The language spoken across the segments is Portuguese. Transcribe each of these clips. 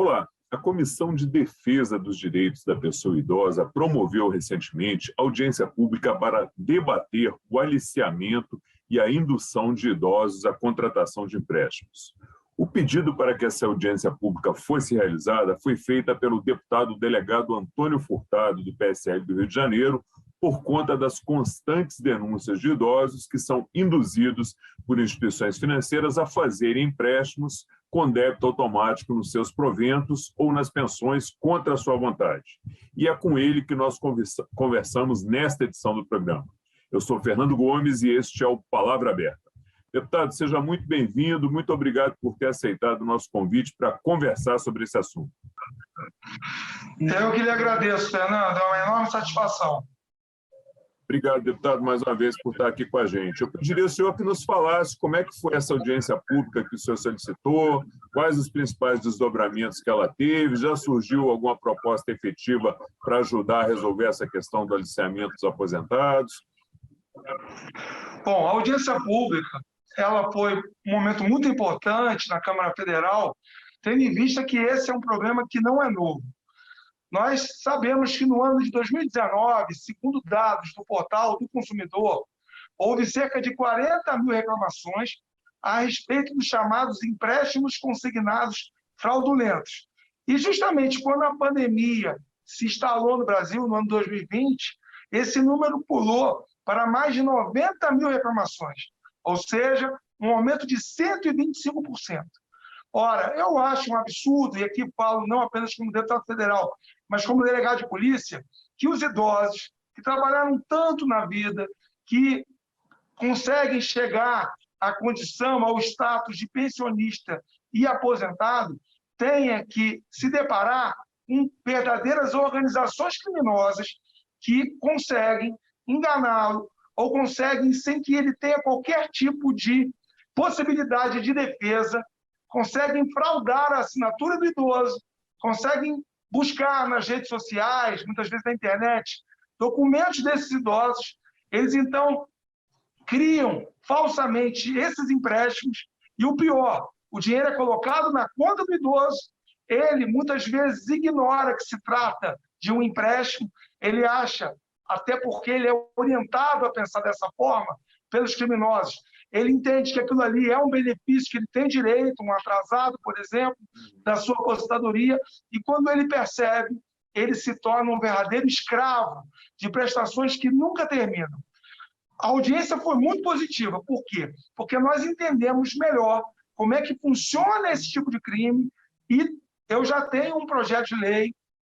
Olá, a Comissão de Defesa dos Direitos da Pessoa Idosa promoveu recentemente audiência pública para debater o aliciamento e a indução de idosos à contratação de empréstimos. O pedido para que essa audiência pública fosse realizada foi feita pelo deputado delegado Antônio Furtado, do PSL do Rio de Janeiro, por conta das constantes denúncias de idosos que são induzidos por instituições financeiras a fazerem empréstimos com débito automático nos seus proventos ou nas pensões contra a sua vontade. E é com ele que nós conversamos nesta edição do programa. Eu sou Fernando Gomes e este é o Palavra Aberta. Deputado, seja muito bem-vindo, muito obrigado por ter aceitado o nosso convite para conversar sobre esse assunto. Eu que lhe agradeço, Fernando, é uma enorme satisfação. Obrigado, deputado, mais uma vez por estar aqui com a gente. Eu pediria ao senhor que nos falasse como é que foi essa audiência pública que o senhor solicitou, quais os principais desdobramentos que ela teve, já surgiu alguma proposta efetiva para ajudar a resolver essa questão do aliciamento dos aposentados? Bom, a audiência pública, ela foi um momento muito importante na Câmara Federal, tendo em vista que esse é um problema que não é novo. Nós sabemos que no ano de 2019, segundo dados do Portal do Consumidor, houve cerca de 40 mil reclamações a respeito dos chamados empréstimos consignados fraudulentos. E justamente quando a pandemia se instalou no Brasil, no ano 2020, esse número pulou para mais de 90 mil reclamações, ou seja, um aumento de 125%. Ora, eu acho um absurdo, e aqui falo não apenas como deputado federal, mas como delegado de polícia, que os idosos que trabalharam tanto na vida, que conseguem chegar à condição, ao status de pensionista e aposentado, tenha que se deparar com verdadeiras organizações criminosas que conseguem enganá-lo ou conseguem, sem que ele tenha qualquer tipo de possibilidade de defesa, conseguem fraudar a assinatura do idoso, conseguem buscar nas redes sociais, muitas vezes na internet, documentos desses idosos. Eles, então, criam falsamente esses empréstimos e o pior, o dinheiro é colocado na conta do idoso, ele muitas vezes ignora que se trata de um empréstimo, ele acha, até porque ele é orientado a pensar dessa forma pelos criminosos, ele entende que aquilo ali é um benefício que ele tem direito, um atrasado, por exemplo, da sua aposentadoria, e quando ele percebe, ele se torna um verdadeiro escravo de prestações que nunca terminam. A audiência foi muito positiva. Por quê? Porque nós entendemos melhor como é que funciona esse tipo de crime e eu já tenho um projeto de lei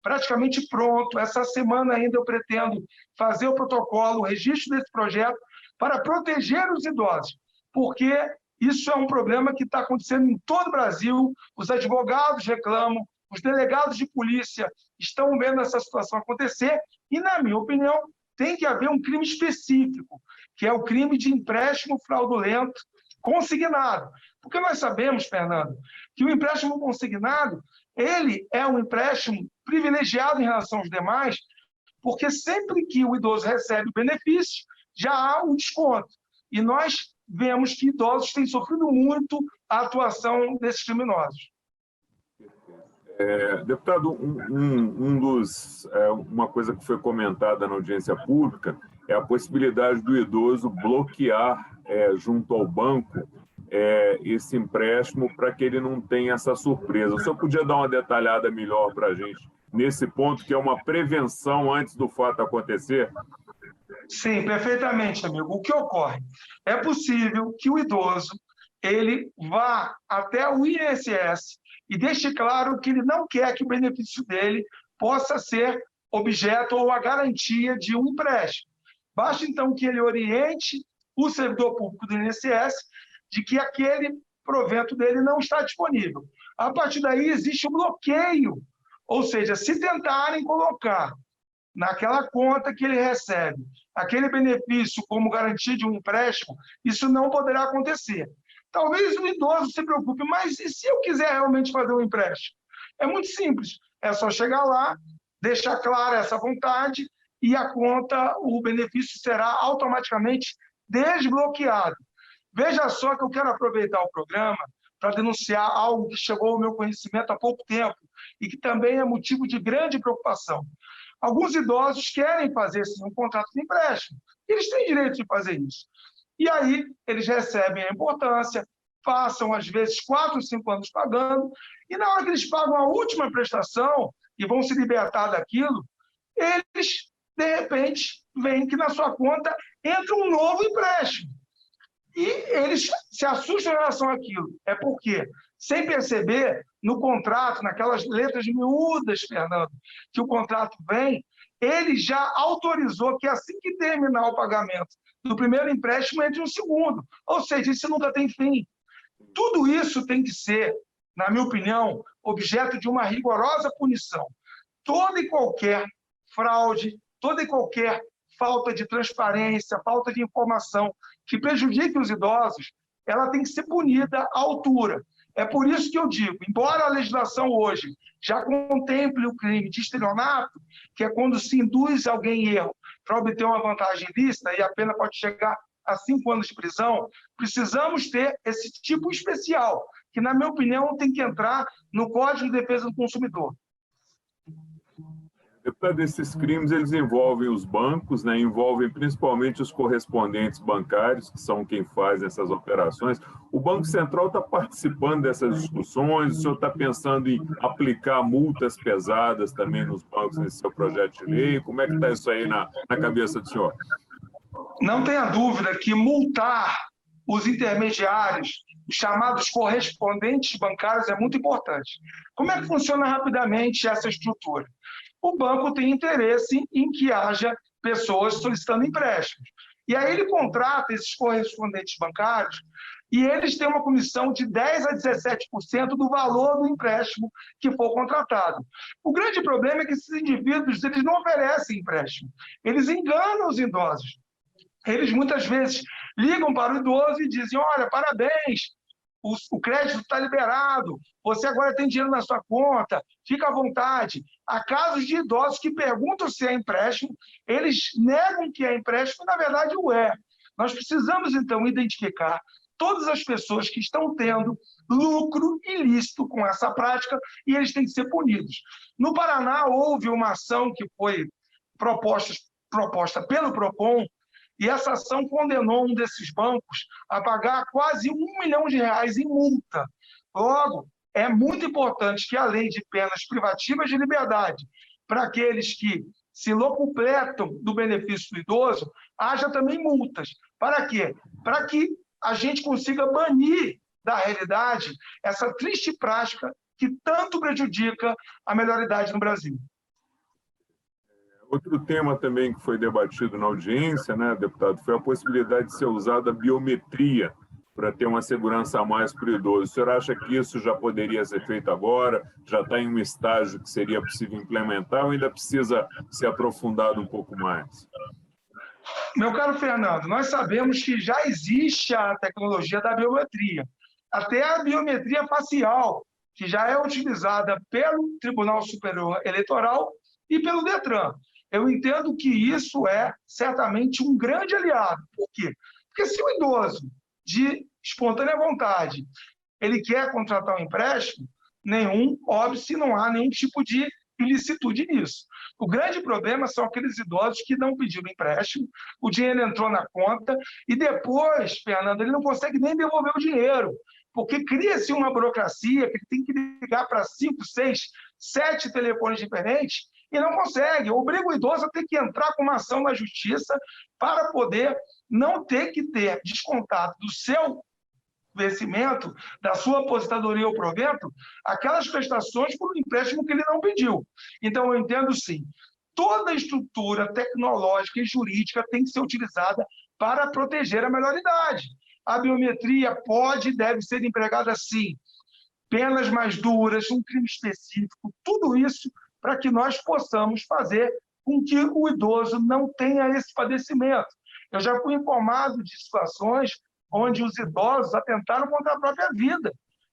praticamente pronto. Essa semana ainda eu pretendo fazer o protocolo, o registro desse projeto, para proteger os idosos, porque isso é um problema que está acontecendo em todo o Brasil, os advogados reclamam, os delegados de polícia estão vendo essa situação acontecer e, na minha opinião, tem que haver um crime específico, que é o crime de empréstimo fraudulento consignado. Porque nós sabemos, Fernando, que o empréstimo consignado, ele é um empréstimo privilegiado em relação aos demais, porque sempre que o idoso recebe o benefício, já há um desconto. E nós vemos que idosos têm sofrido muito a atuação desses criminosos. Deputado, uma coisa que foi comentada na audiência pública é a possibilidade do idoso bloquear junto ao banco esse empréstimo para que ele não tenha essa surpresa. O senhor podia dar uma detalhada melhor para a gente nesse ponto, que é uma prevenção antes do fato acontecer? Sim, perfeitamente, amigo. O que ocorre? É possível que o idoso ele vá até o INSS e deixe claro que ele não quer que o benefício dele possa ser objeto ou a garantia de um empréstimo. Basta, então, que ele oriente o servidor público do INSS de que aquele provento dele não está disponível. A partir daí, existe o bloqueio, ou seja, se tentarem colocar naquela conta que ele recebe aquele benefício como garantia de um empréstimo, isso não poderá acontecer. Talvez o idoso se preocupe, mas e se eu quiser realmente fazer um empréstimo? É muito simples, é só chegar lá, deixar clara essa vontade e a conta, o benefício será automaticamente desbloqueado. Veja só que eu quero aproveitar o programa para denunciar algo que chegou ao meu conhecimento há pouco tempo e que também é motivo de grande preocupação. Alguns idosos querem fazer sim, um contrato de empréstimo. Eles têm direito de fazer isso. E aí eles recebem a importância, passam às vezes 4, 5 anos pagando, e na hora que eles pagam a última prestação e vão se libertar daquilo, eles, de repente, veem que na sua conta entra um novo empréstimo. E eles se assustam em relação àquilo. É porque, sem perceber, no contrato, naquelas letras miúdas, Fernando, que o contrato vem, ele já autorizou que assim que terminar o pagamento do primeiro empréstimo, entre um segundo. Ou seja, isso nunca tem fim. Tudo isso tem que ser, na minha opinião, objeto de uma rigorosa punição. Toda e qualquer fraude, toda e qualquer falta de transparência, falta de informação que prejudique os idosos, ela tem que ser punida à altura. É por isso que eu digo, embora a legislação hoje já contemple o crime de estelionato, que é quando se induz alguém em erro para obter uma vantagem ilícita, e a pena pode chegar a 5 anos de prisão, precisamos ter esse tipo especial, que, na minha opinião, tem que entrar no Código de Defesa do Consumidor. Deputado, esses crimes eles envolvem os bancos, né? Envolvem principalmente os correspondentes bancários, que são quem faz essas operações. O Banco Central está participando dessas discussões? O senhor está pensando em aplicar multas pesadas também nos bancos nesse seu projeto de lei? Como é que está isso aí na cabeça do senhor? Não tenha dúvida que multar os intermediários, os chamados correspondentes bancários, é muito importante. Como é que funciona rapidamente essa estrutura? O banco tem interesse em que haja pessoas solicitando empréstimos. E aí ele contrata esses correspondentes bancários e eles têm uma comissão de 10% a 17% do valor do empréstimo que for contratado. O grande problema é que esses indivíduos eles não oferecem empréstimo, eles enganam os idosos. Eles muitas vezes ligam para o idoso e dizem: olha, parabéns, o crédito está liberado, você agora tem dinheiro na sua conta, fica à vontade. Há casos de idosos que perguntam se é empréstimo, eles negam que é empréstimo e, na verdade, o é. Nós precisamos, então, identificar todas as pessoas que estão tendo lucro ilícito com essa prática e eles têm que ser punidos. No Paraná, houve uma ação que foi proposta pelo PROCON, e essa ação condenou um desses bancos a pagar quase R$1 milhão em multa. Logo, é muito importante que a lei de penas privativas de liberdade, para aqueles que se locupletam do benefício do idoso, haja também multas. Para quê? Para que a gente consiga banir da realidade essa triste prática que tanto prejudica a melhoridade no Brasil. Outro tema também que foi debatido na audiência, né, deputado, foi a possibilidade de ser usada a biometria para ter uma segurança a mais para o idoso. O senhor acha que isso já poderia ser feito agora? Já está em um estágio que seria possível implementar ou ainda precisa ser aprofundado um pouco mais? Meu caro Fernando, nós sabemos que já existe a tecnologia da biometria, até a biometria facial, que já é utilizada pelo Tribunal Superior Eleitoral e pelo Detran. Eu entendo que isso é certamente um grande aliado. Por quê? Porque se o idoso, de espontânea vontade, ele quer contratar um empréstimo, óbvio, se não há nenhum tipo de ilicitude nisso. O grande problema são aqueles idosos que não pediram empréstimo, o dinheiro entrou na conta e depois, Fernando, ele não consegue nem devolver o dinheiro, porque cria-se uma burocracia que ele tem que ligar para 5, 6, 7 telefones diferentes e não consegue. Obriga o idoso a ter que entrar com uma ação na justiça para poder não ter que ter descontado do seu vencimento, da sua aposentadoria ou provento, aquelas prestações por um empréstimo que ele não pediu. Então, eu entendo sim, toda a estrutura tecnológica e jurídica tem que ser utilizada para proteger a melhoridade. A biometria pode e deve ser empregada sim. Penas mais duras, um crime específico, tudo isso para que nós possamos fazer com que o idoso não tenha esse padecimento. Eu já fui informado de situações onde os idosos atentaram contra a própria vida.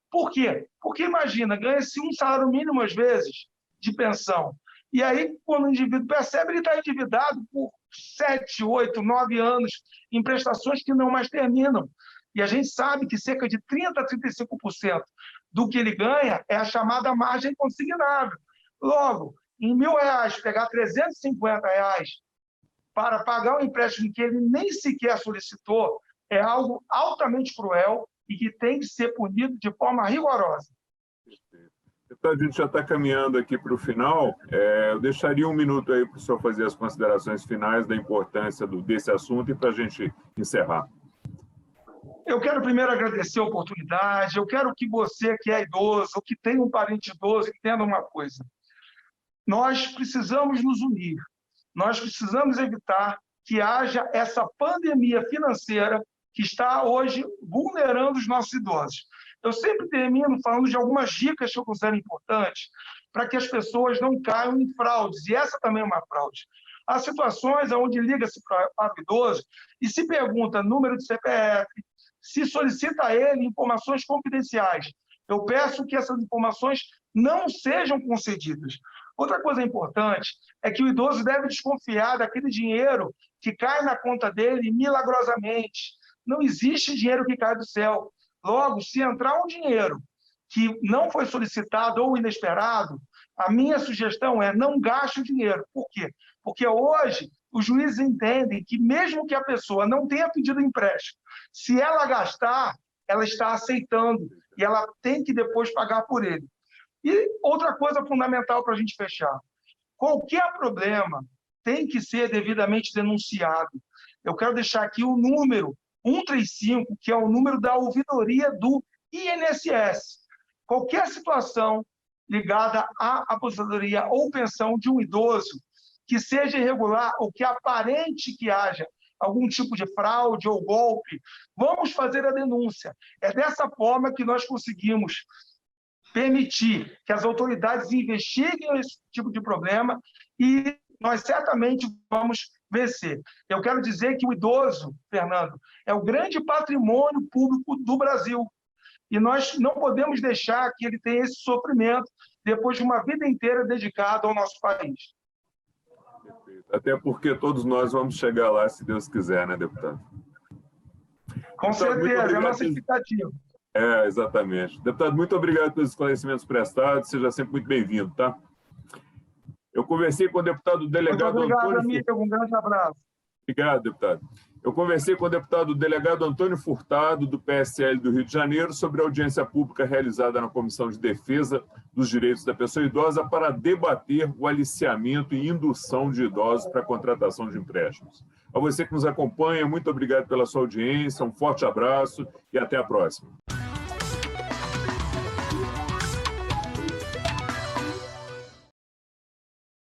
Por quê? Porque, imagina, ganha-se um salário mínimo, às vezes, de pensão. E aí, quando o indivíduo percebe, ele está endividado por 7, 8, 9 anos em prestações que não mais terminam. E a gente sabe que cerca de 30% a 35% do que ele ganha é a chamada margem consignável. Logo, em R$ 1.000, pegar R$ 350 para pagar um empréstimo que ele nem sequer solicitou é algo altamente cruel e que tem que ser punido de forma rigorosa. Então, a gente já está caminhando aqui para o final. Eu deixaria um minuto aí para o senhor fazer as considerações finais da importância desse assunto e para a gente encerrar. Eu quero primeiro agradecer a oportunidade. Eu quero que você que é idoso ou que tem um parente idoso entenda uma coisa. Nós precisamos nos unir. Nós precisamos evitar que haja essa pandemia financeira que está hoje vulnerando os nossos idosos. Eu sempre termino falando de algumas dicas que eu considero importantes para que as pessoas não caiam em fraudes, e essa também é uma fraude. Há situações onde liga-se para o idoso e se pergunta número de CPF, se solicita a ele informações confidenciais. Eu peço que essas informações não sejam concedidas. Outra coisa importante é que o idoso deve desconfiar daquele dinheiro que cai na conta dele milagrosamente. Não existe dinheiro que cai do céu. Logo, se entrar um dinheiro que não foi solicitado ou inesperado, a minha sugestão é não gaste o dinheiro. Por quê? Porque hoje os juízes entendem que mesmo que a pessoa não tenha pedido empréstimo, se ela gastar, ela está aceitando e ela tem que depois pagar por ele. E outra coisa fundamental para a gente fechar, qualquer problema tem que ser devidamente denunciado. Eu quero deixar aqui o número 135, que é o número da ouvidoria do INSS. Qualquer situação ligada à aposentadoria ou pensão de um idoso que seja irregular ou que aparente que haja algum tipo de fraude ou golpe, vamos fazer a denúncia. É dessa forma que nós conseguimos permitir que as autoridades investiguem esse tipo de problema e nós certamente vamos vencer. Eu quero dizer que o idoso, Fernando, é o grande patrimônio público do Brasil. E nós não podemos deixar que ele tenha esse sofrimento depois de uma vida inteira dedicada ao nosso país. Até porque todos nós vamos chegar lá, se Deus quiser, né, deputado? Com certeza, é a nossa expectativa. Exatamente. Deputado, muito obrigado pelos esclarecimentos prestados. Seja sempre muito bem-vindo, tá? Eu conversei com o deputado delegado Muito obrigado, Antônio... amigo. Um grande abraço. Obrigado, deputado. Eu conversei com o deputado delegado Antônio Furtado, do PSL do Rio de Janeiro, sobre a audiência pública realizada na Comissão de Defesa dos Direitos da Pessoa Idosa para debater o aliciamento e indução de idosos para a contratação de empréstimos. A você que nos acompanha, muito obrigado pela sua audiência, um forte abraço e até a próxima.